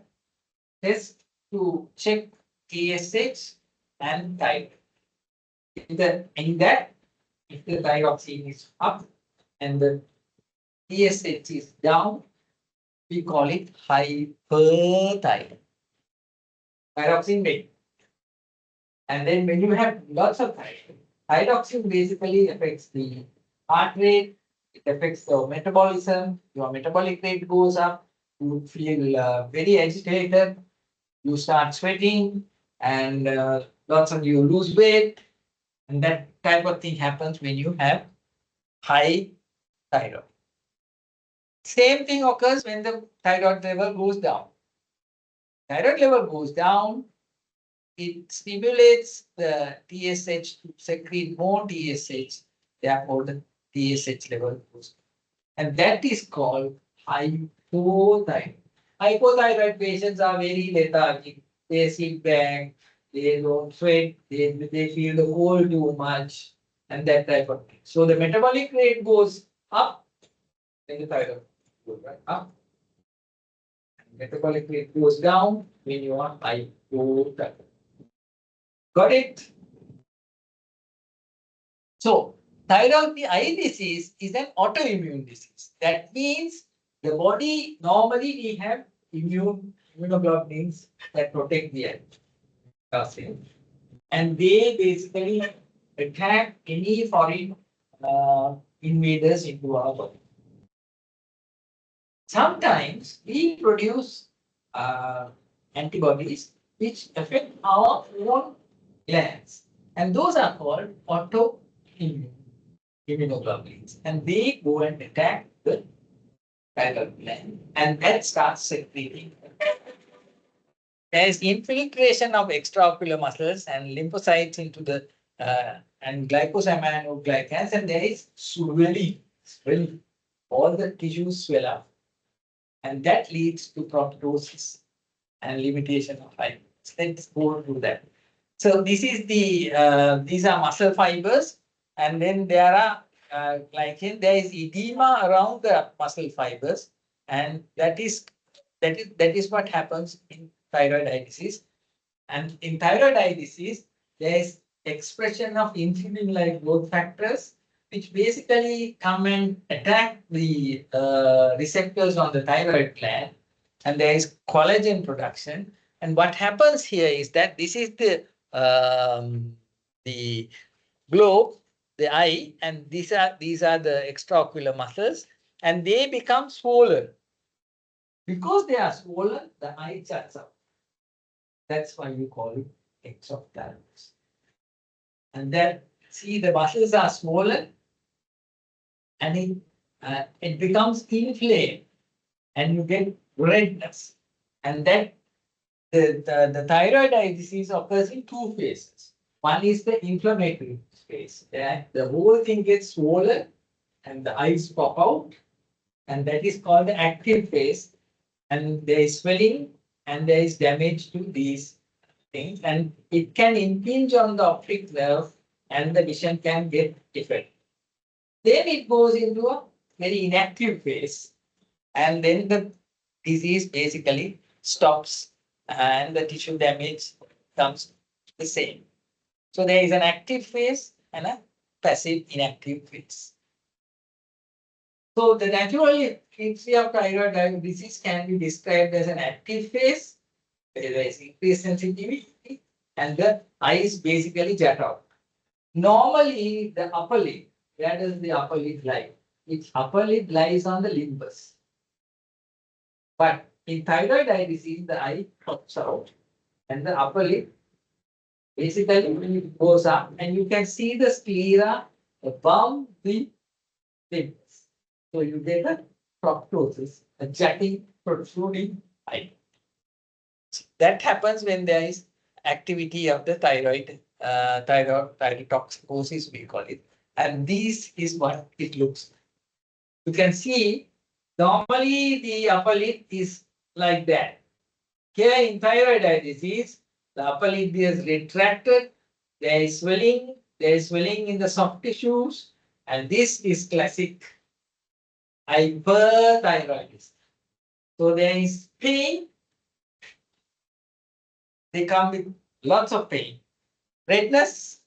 test to check TSH and thyroid. In that, if the thyroxine is up and the TSH is down, we call it hyperthyroid. Thyroxine may. And then when you have lots of thyroxine, thyroxine basically affects the heart rate, it affects the metabolism, your metabolic rate goes up, you feel very agitated, you start sweating, and lots of you lose weight, and that type of thing happens when you have high thyroid. Same thing occurs when the thyroid level goes down. Thyroid level goes down, it stimulates the TSH to secrete more TSH, therefore the TSH level goes down. And that is called hypothyroid. Hypothyroid patients are very lethargic. They sit back, they don't sweat, they feel the cold too much, and that type of thing. So the metabolic rate goes up, then the thyroid goes right up. Metabolic rate goes down when you are hypothyroid. Got it? So, thyroid eye disease is an autoimmune disease. That means the body, normally we have immunoglobulins that protect the eye. And they basically attack any foreign invaders into our body. Sometimes we produce antibodies which affect our own glands, and those are called autoimmunoglobulins, and they go and attack the thyroid gland, and that starts secreting. There is infiltration of extraocular muscles and lymphocytes into the and glycosaminoglycans, and there is swelling. All the tissues swell up, and that leads to proptosis and limitation of height. Let's go through that. So this is the these are muscle fibers, and then there are glycan. There is edema around the muscle fibers, and that is what happens in thyroid eye disease. And in thyroid eye disease, there is expression of insulin-like growth factors, which basically come and attack the receptors on the thyroid gland, and there is collagen production. And what happens here is that this is the globe, the eye, and these are the extraocular muscles, and they become swollen. Because they are swollen, the eye shuts up. That's why you call it exophthalmos. And then see the muscles are swollen, and it becomes inflamed, and you get redness. And that the thyroid eye disease occurs in two phases. One is the inflammatory phase. The whole thing gets swollen and the eyes pop out, and that is called the active phase. And there is swelling and there is damage to these things, and it can impinge on the optic nerve, and the vision can get affected. Then it goes into a very inactive phase, and then the disease basically stops and the tissue damage comes the same. So there is an active phase and a passive inactive phase. So the natural history of thyroid eye disease can be described as an active phase, where there is increased sensitivity, and the eyes basically jut out. Normally, the upper lid, where does the upper lid lie? Its upper lid lies on the limbus. But in thyroid eye disease, the eye pops out and the upper lid Basically, when it goes up, and you can see the sclera above the limbs. So you get a proptosis, a jutting, protruding eye. That happens when there is activity of the thyroid toxicosis, we call it. And this is what it looks like. You can see normally the upper lid is like that. Here in thyroid eye disease, the upper lid is retracted, there is swelling in the soft tissues, and this is classic hyperthyroidism. So there is pain, they come with lots of pain, redness,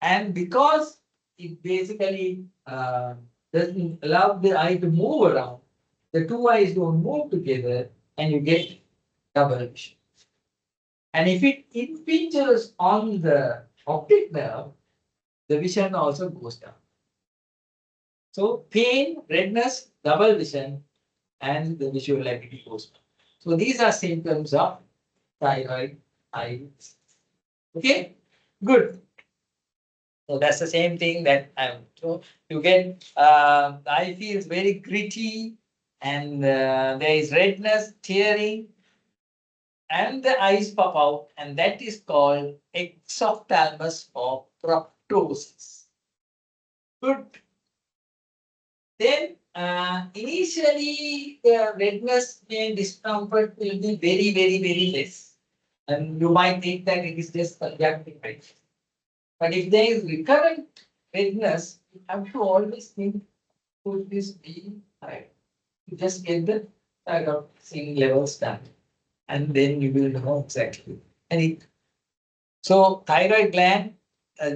and because it basically doesn't allow the eye to move around, the two eyes don't move together, and you get double vision. And if it impinges on the optic nerve, the vision also goes down. So pain, redness, double vision, and the visual acuity goes down. So these are symptoms of thyroid eye disease. Okay, good. So that's the same thing that so you get the eye feels very gritty, and there is redness, tearing, and the eyes pop out, and that is called exophthalmos or proptosis. Good. Then initially the redness and discomfort will be very less, and you might think that it is just conjunctivitis. But if there is recurrent redness, you have to always think, could this be thyroid? You just get the thyroxine levels done, and then you will know exactly. And so thyroid gland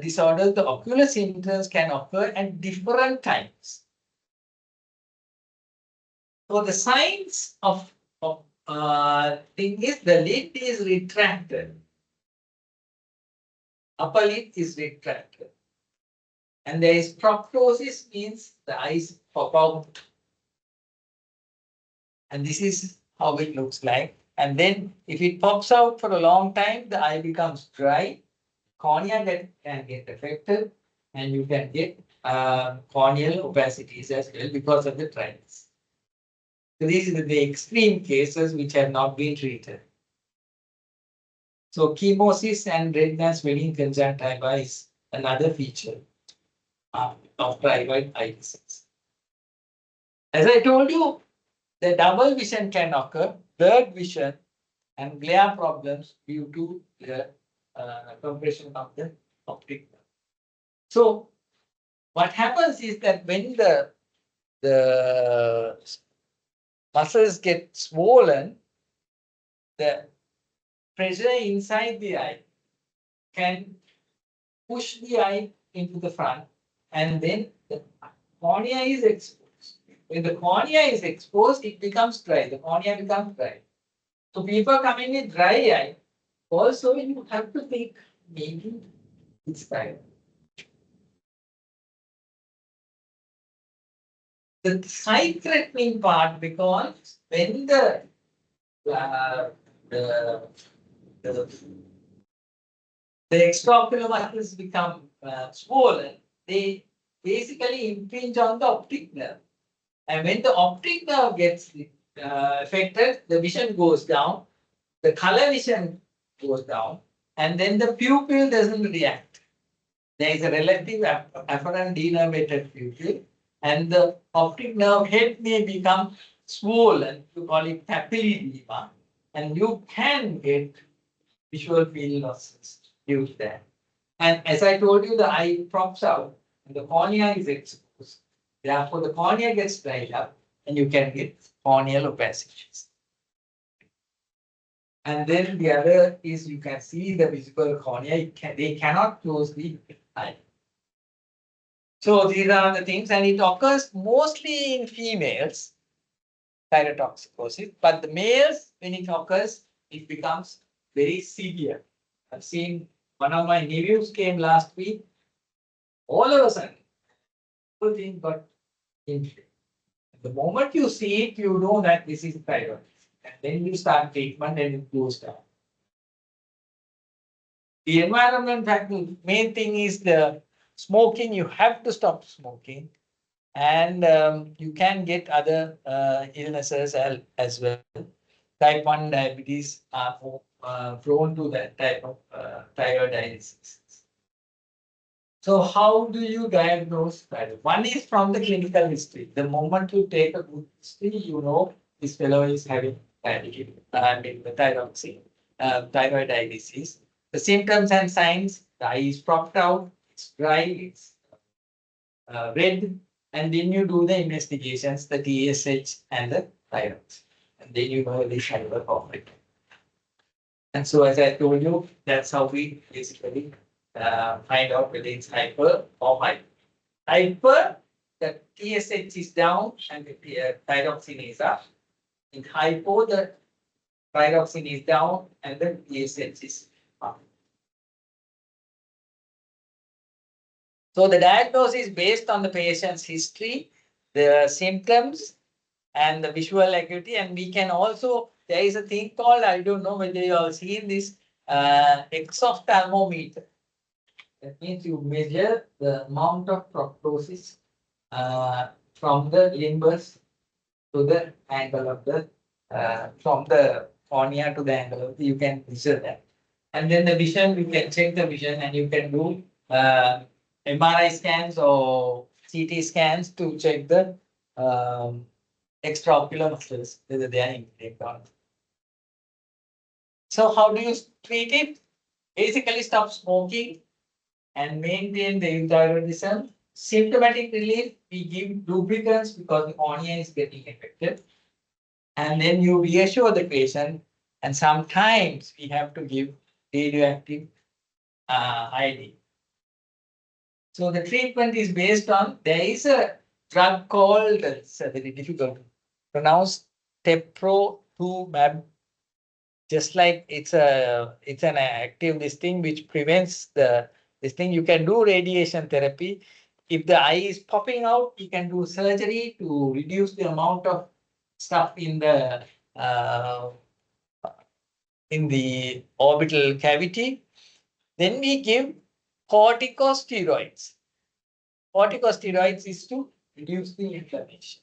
disorders, the ocular symptoms can occur at different times. So the signs of thing is the lid is retracted, upper lid is retracted, and there is proptosis, means the eyes pop out, and this is how it looks like. And then if it pops out for a long time, the eye becomes dry, cornea that can get affected, and you can get corneal opacities as well because of the dryness. So these are the extreme cases which have not been treated. So chemosis and redness within conjunctiva is another feature of thyroid eye disease. As I told you, the double vision can occur, blurred vision, and glare problems due to the compression of the optic nerve. So what happens is that when the muscles get swollen, the pressure inside the eye can push the eye into the front, and then the cornea is exposed. When the cornea is exposed, it becomes dry. The cornea becomes dry. So people coming with dry eye, also you have to think maybe it's thyroid. The sight-threatening part, because when uh, the the the extraocular muscles become swollen, they basically impinge on the optic nerve. And when the optic nerve gets affected, the vision goes down, the color vision goes down, and then the pupil doesn't react. There is a relative afferent denervated pupil, and the optic nerve head may become swollen. You call it papilledema, and you can get visual field losses due to that. And as I told you, the eye props out and the cornea is exposed. Therefore, the cornea gets dried up and you can get corneal opacities. And then the other is you can see the visible cornea, they cannot close the eye. So these are the things, and it occurs mostly in females, thyrotoxicosis, but the males, when it occurs, it becomes very severe. I've seen one of my nephews came last week, all of a sudden, whole thing got inflamed. The moment you see it, you know that this is thyroid. And then you start treatment and it goes down. The environment factor, main thing is the smoking. You have to stop smoking, and you can get other illnesses as well. Type 1 diabetes are more prone to that type of thyroid eye disease. So how do you diagnose thyroid? One is from the clinical history. The moment you take a good history, you know this fellow is having the thyroid eye disease. The symptoms and signs: the eye is propped out, it's dry, it's red, and then you do the investigations, the TSH and the thyroid, and then you know the hyper of it. And so, as I told you, that's how we basically find out whether it's hyper or hyper. Hyper, the TSH is down and the thyroxine is up. In hypo, the thyroxine is down and the TSH is up. So the diagnosis is based on the patient's history, the symptoms, and the visual acuity. And we can also, there is a thing called, I don't know whether you all seen this, exophthalmometer. That means you measure the amount of proptosis from the limbus to the angle of the, from the cornea to the angle of the, you can measure that. And then the vision, you can check the vision and you can do MRI scans or CT scans to check the extraocular muscles, whether they are intact or not. So how do you treat it? Basically stop smoking and maintain the euthyroidism. Symptomatic relief, we give lubricants because the cornea is getting affected. And then you reassure the patient, and sometimes we have to give radioactive iodine. So the treatment is based on, there is a drug called, it's very difficult to pronounce, teprotumumab. Just like it's an active this thing which prevents this thing. You can do radiation therapy. If the eye is popping out, you can do surgery to reduce the amount of stuff in the orbital cavity. Then we give corticosteroids. Corticosteroids is to reduce the inflammation.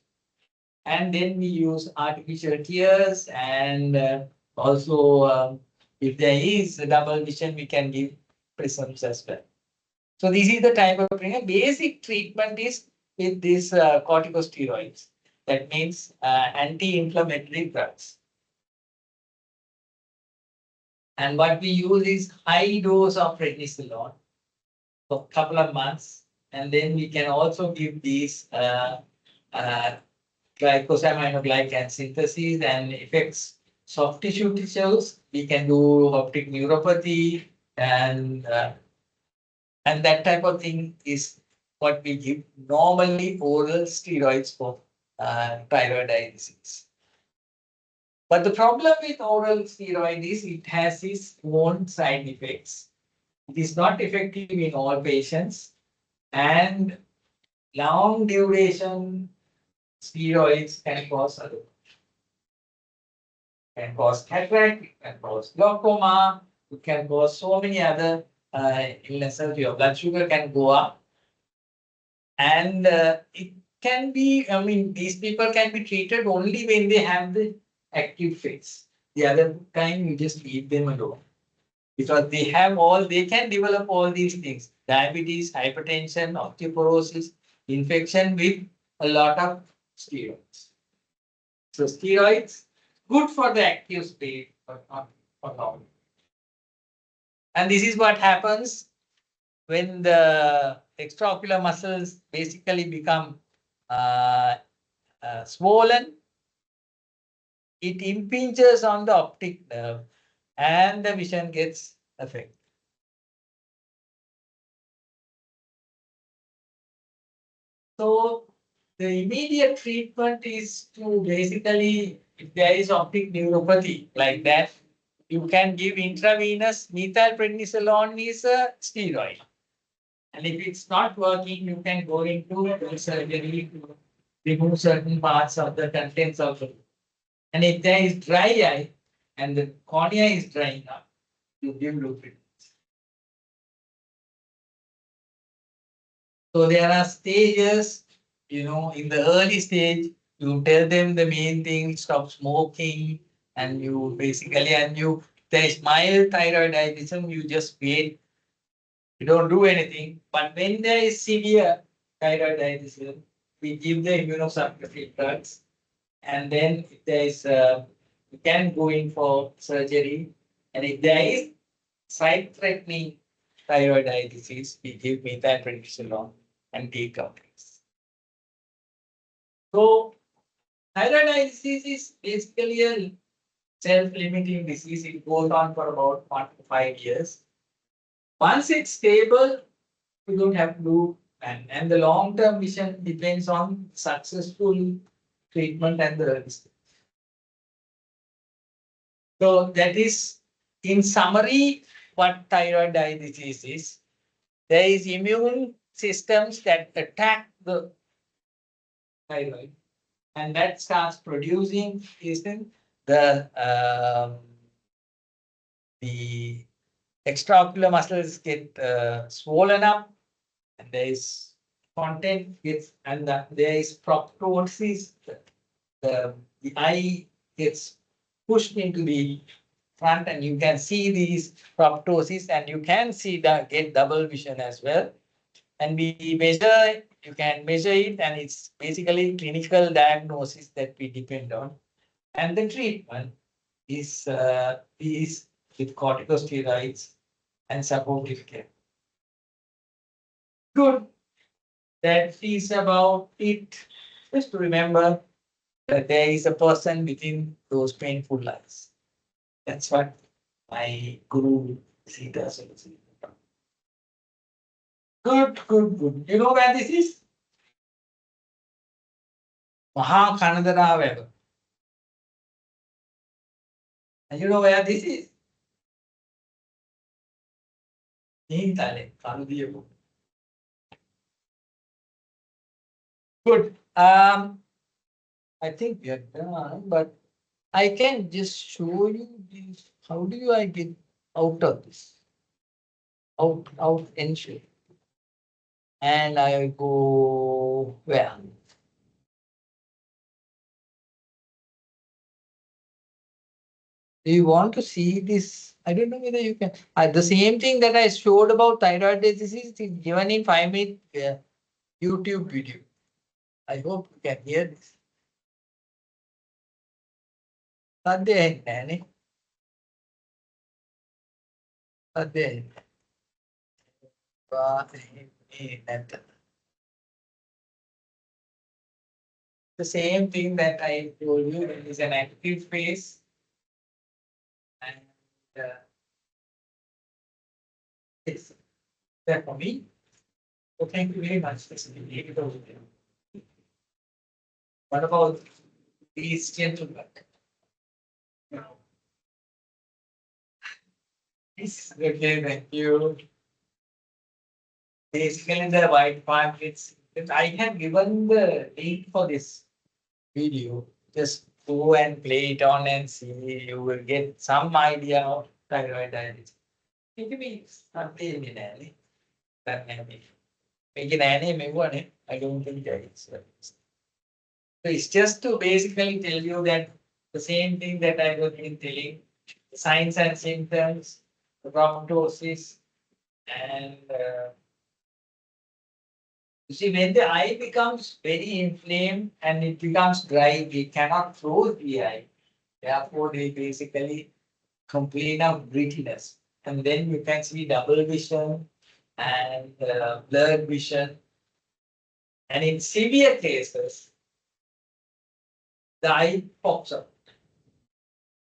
And then we use artificial tears, and also if there is a double vision, we can give prisms as well. So this is the type of treatment. Basic treatment is with these corticosteroids. That means anti-inflammatory drugs. And what we use is high dose of prednisolone for a couple of months. And then we can also give these glycosaminoglycan synthesis and affects soft tissues. We can do optic neuropathy and that type of thing is what we give normally oral steroids for thyroid eye disease. But the problem with oral steroid is it has its own side effects. It is not effective in all patients, and long duration steroids can cause other. Can cause cataract, it can cause glaucoma, it can cause so many other illnesses. Your blood sugar can go up, and it can be, I mean, these people can be treated only when they have the active phase. The other time you just leave them alone because they have all, they can develop all these things: diabetes, hypertension, osteoporosis, infection with a lot of steroids. So steroids good for the active state, but not for long. And this is what happens when the extraocular muscles basically become swollen. It impinges on the optic nerve and the vision gets affected. So the immediate treatment is to basically, if there is optic neuropathy like that, you can give intravenous methylprednisolone is a steroid. And if it's not working, you can go into surgery to remove certain parts of the contents of the. And if there is dry eye and the cornea is drying up, you give lubricants. So there are stages, in the early stage, you tell them the main thing, stop smoking, and there is mild thyroidism, you just wait, you don't do anything. But when there is severe thyroidism, we give the immunosuppressive drugs, and then if there is, you can go in for surgery, and if there is side-threatening thyroid eye disease, we give methylprednisolone and decompress. So, thyroid eye disease is basically a self-limiting disease. It goes on for about 1 to 5 years. Once it's stable, you don't have to do, and the long-term vision depends on successful treatment and the early stage. So that is, in summary, what thyroid eye disease is. There is immune systems that attack the thyroid, and that starts producing the the extraocular muscles get swollen up, and there is content gets, and there is proptosis. The eye gets pushed into the front, and you can see these proptosis, and you can see the get double vision as well. And we measure, you can measure it, and it's basically clinical diagnosis that we depend on. And the treatment is with corticosteroids and supportive care. Good. That is about it. Just to remember that there is a person within those painful lines. That's what my guru Sita says. Good, good, good. You know where this is? Mahakanadara. And you know where this is? Nintale, Kanudiyapu. Good. I think we are done, but I can just show you this. How do I get out of this? Out entry. And I go where? Do you want to see this? I don't know whether you can. The same thing that I showed about thyroid disease is given in 5 minute YouTube video. I hope you can hear this. සද්දය ඇහෙන්නේ නැහනේ. සද්දය the same thing that I told you, there is an active phase, and it's there for me. So thank you very much. What about these gentlemen? Yes, okay, thank you. Basically, the white part, I have given the link for this video. Just go and play it on and see. You will get some idea of thyroid diabetes. It means something in any. That may be. Making any, maybe I don't think that it's. So it's just to basically tell you that the same thing that I was been telling, signs and symptoms, proptosis, and you see, when the eye becomes very inflamed and it becomes dry, we cannot close the eye. Therefore, they basically complain of brittleness. And then you can see double vision and blurred vision. And in severe cases, the eye pops up.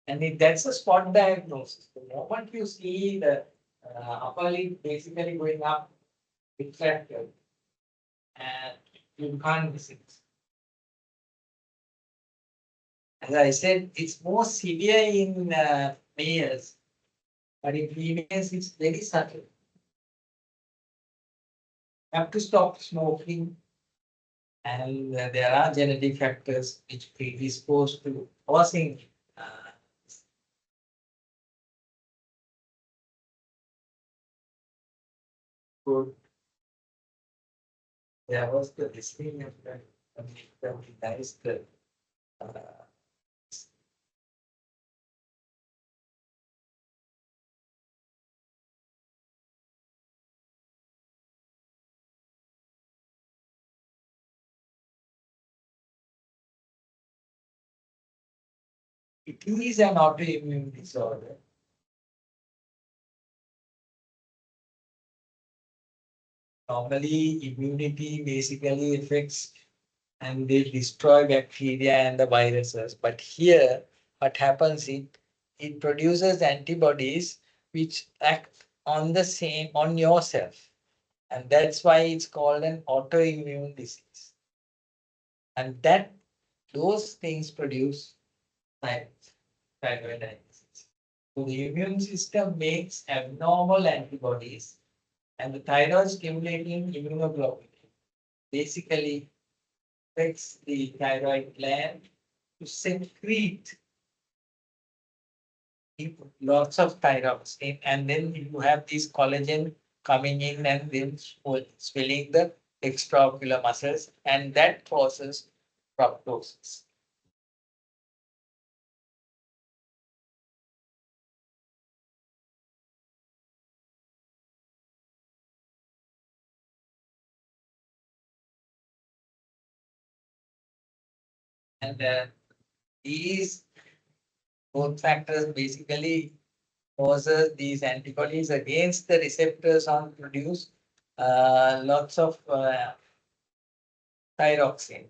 And that's a spot diagnosis. The moment you see the upper lid basically going up, refracted, and you can't miss it. As I said, it's more severe in males, but in females, it's very subtle. You have to stop smoking, and there are genetic factors which predispose to causing. Good. there was the listening of the nice uh, it is an autoimmune disorder. Normally, immunity basically affects and they destroy bacteria and the viruses. But here, what happens is it produces antibodies which act on the same on yourself, and that's why it's called an autoimmune disease. And that those things produce thyroid eye disease. So the immune system makes abnormal antibodies, and the thyroid stimulating immunoglobulin basically affects the thyroid gland to secrete lots of thyroxine, and then you have this collagen coming in and then swelling the extraocular muscles, and that causes proptosis. And these both factors basically causes these antibodies against the receptors on produce lots of thyroxine,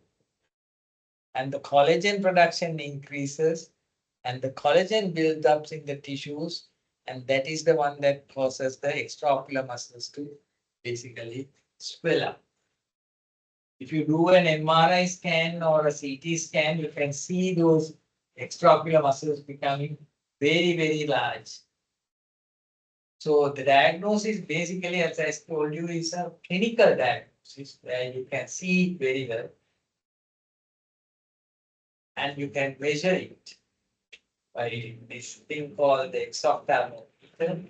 and the collagen production increases, and the collagen builds up in the tissues, and that is the one that causes the extraocular muscles to basically swell up. If you do an MRI scan or a CT scan, you can see those extraocular muscles becoming very, very large. So the diagnosis basically, as I told you, is a clinical diagnosis where you can see it very well and you can measure it by this thing called the exophthalmometer.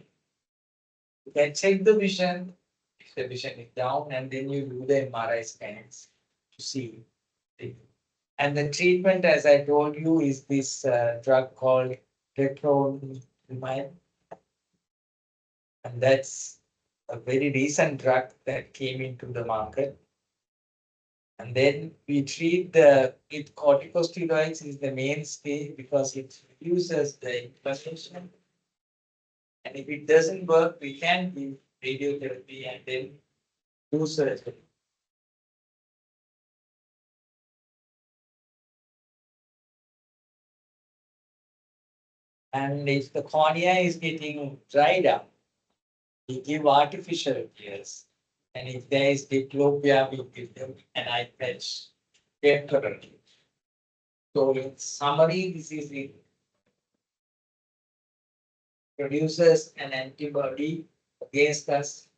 You can check the vision if the vision is down, and then you do the MRI scans to see it. And the treatment, as I told you, is this drug called tetromycin, and that's a very recent drug that came into the market. And then we treat the with corticosteroids is the mainstay because it reduces the inflammation. And if it doesn't work, we can give radiotherapy and then do surgery. And if the cornea is getting dried up, we give artificial tears. And if there is diplopia, we give them an eye patch temporarily. So in summary, this is it produces an antibody against us.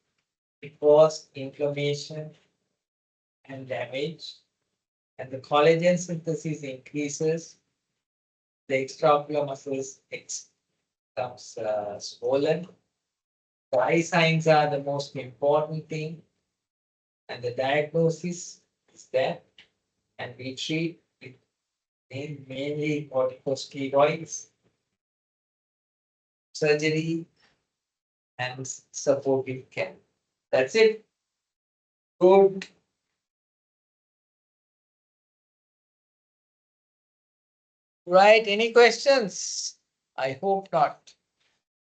It causes inflammation and damage, and the collagen synthesis increases. The extraocular muscles becomes swollen. The eye signs are the most important thing, and the diagnosis is that, and we treat with mainly corticosteroids, surgery, and supportive care. That's it. Good. Right. Any questions? I hope not.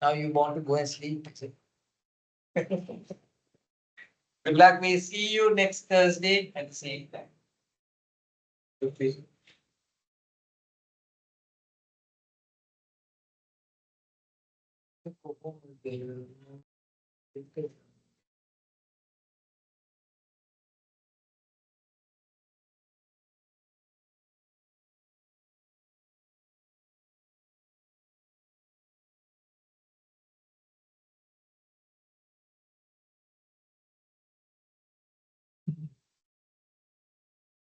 Now you want to go and sleep. Good luck. We'll see you next Thursday at the same time. Okay.